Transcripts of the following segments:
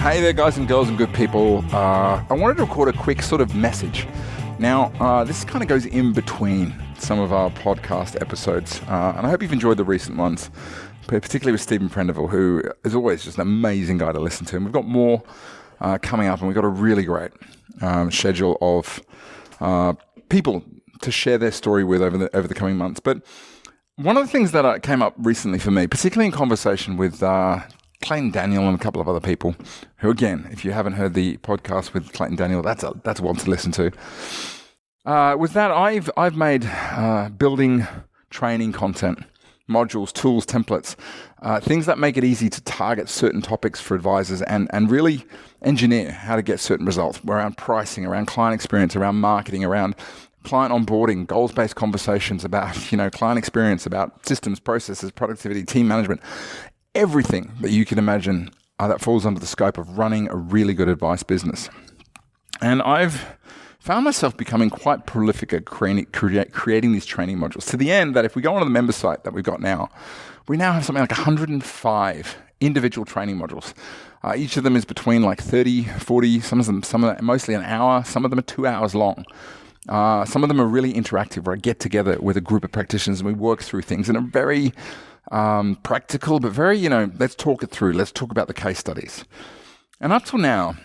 Hey there, guys and girls and good people. I wanted to record a quick sort of message. Now, this kind of goes in between some of our podcast episodes, and I hope you've enjoyed the recent ones, particularly with Stephen Prendeville, who is always just an amazing guy to listen to. And we've got more coming up, and we've got a really great schedule of people to share their story with over the coming months. But one of the things that came up recently for me, particularly in conversation with Clayton Daniel and a couple of other people, who, again, if you haven't heard the podcast with Clayton Daniel, that's one to listen to. With that, I've made building training content, modules, tools, templates, things that make it easy to target certain topics for advisors and really engineer how to get certain results around pricing, around client experience, around marketing, around client onboarding, goals-based conversations about, client experience, about systems, processes, productivity, team management, everything that you can imagine that falls under the scope of running a really good advice business. And I've found myself becoming quite prolific at creating these training modules, to the end that if we go onto the member site that we've got now, we now have something like 105 individual training modules. Each of them is between like 30, 40, some of them mostly an hour, some of them are 2 hours long. Some of them are really interactive, where I get together with a group of practitioners and we work through things in a very practical, but very, let's talk it through. Let's talk about the case studies. And up till now,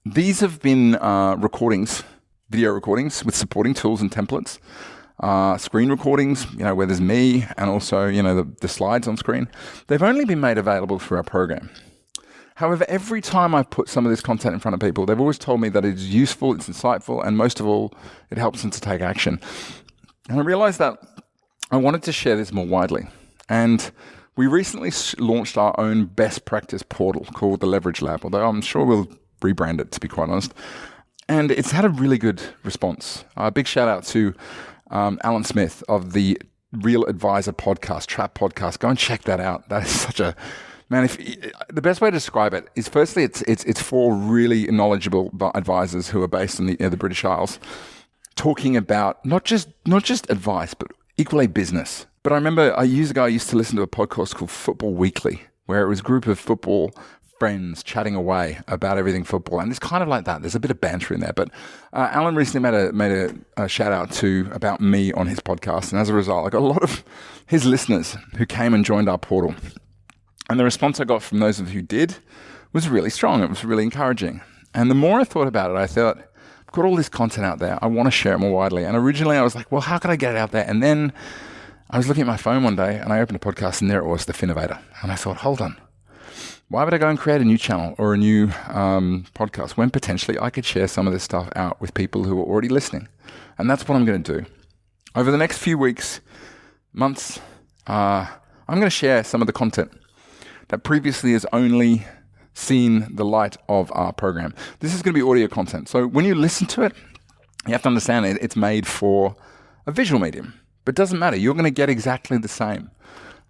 these have been video recordings with supporting tools and templates, screen recordings, where there's me and also, the slides on screen. They've only been made available through our program. However, every time I've put some of this content in front of people, they've always told me that it's useful, it's insightful, and most of all, it helps them to take action. And I realized that I wanted to share this more widely. And we recently launched our own best practice portal called the Leverage Lab, although I'm sure we'll rebrand it, to be quite honest. And it's had a really good response. A big shout out to Alan Smith of the Real Advisor podcast, Trap podcast. Go and check that out. That is such a... Man, the best way to describe it is, firstly, it's for really knowledgeable advisors who are based in the British Isles, talking about not just advice, but equally business. But I remember years ago I used to listen to a podcast called Football Weekly, where it was a group of football friends chatting away about everything football, and it's kind of like that. There's a bit of banter in there. But Alan recently made a shout out about me on his podcast, and as a result, I got a lot of his listeners who came and joined our portal. And the response I got from those of you who did was really strong. It was really encouraging. And the more I thought about it, I thought, I've got all this content out there. I want to share it more widely. And originally I was like, well, how can I get it out there? And then I was looking at my phone one day and I opened a podcast and there it was, the Finnovator. And I thought, hold on. Why would I go and create a new channel or a new podcast when potentially I could share some of this stuff out with people who are already listening? And that's what I'm going to do. Over the next few weeks, months, I'm going to share some of the content that previously has only seen the light of our program. This is going to be audio content. So when you listen to it, you have to understand it's made for a visual medium. But it doesn't matter. You're going to get exactly the same.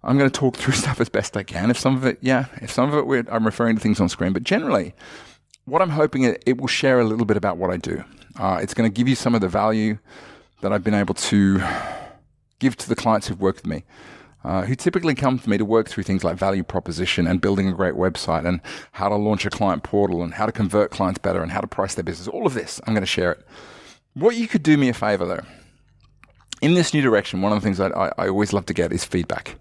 I'm going to talk through stuff as best I can. If some of it I'm referring to things on screen. But generally, what I'm hoping it will share a little bit about what I do. It's going to give you some of the value that I've been able to give to the clients who've worked with me. Who typically come to me to work through things like value proposition and building a great website and how to launch a client portal and how to convert clients better and how to price their business. All of this, I'm going to share it. What you could do me a favor, though, in this new direction, one of the things that I always love to get is feedback.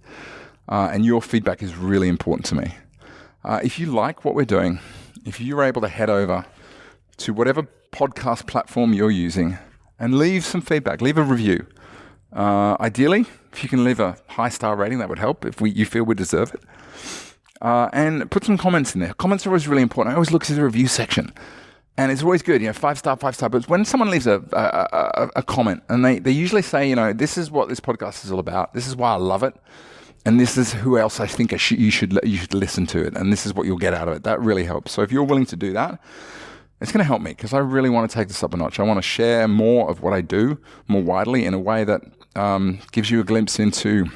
And your feedback is really important to me. If you like what we're doing, if you're able to head over to whatever podcast platform you're using and leave some feedback, leave a review. Ideally, if you can leave a high star rating, that would help if you feel we deserve it. And put some comments in there. Comments are always really important. I always look at the review section. And it's always good, 5 star. But when someone leaves a comment and they usually say, this is what this podcast is all about. This is why I love it. And this is who else I think you should listen to it. And this is what you'll get out of it. That really helps. So if you're willing to do that, it's going to help me because I really want to take this up a notch. I want to share more of what I do more widely in a way that gives you a glimpse into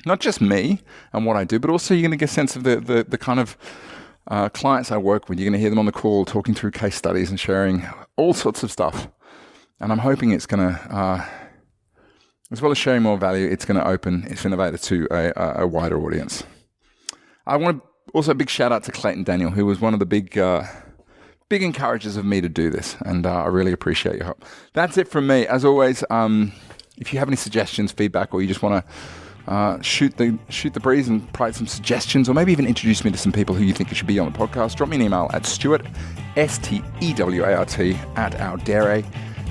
not just me and what I do, but also you're going to get a sense of the kind of clients I work with. You're going to hear them on the call talking through case studies and sharing all sorts of stuff. And I'm hoping it's going to, as well as sharing more value, it's going to open Finnovator to a wider audience. I want to Also, big shout out to Clayton Daniel, who was one of the big encouragers of me to do this, and I really appreciate your help. That's it from me. As always, if you have any suggestions, feedback, or you just want to shoot the breeze and provide some suggestions, or maybe even introduce me to some people who you think should be on the podcast, drop me an email at Stuart, STEWART, at audere,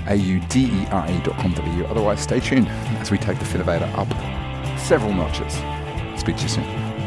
audere.com.au. Otherwise, stay tuned as we take the Finnovator up several notches. Speak to you soon.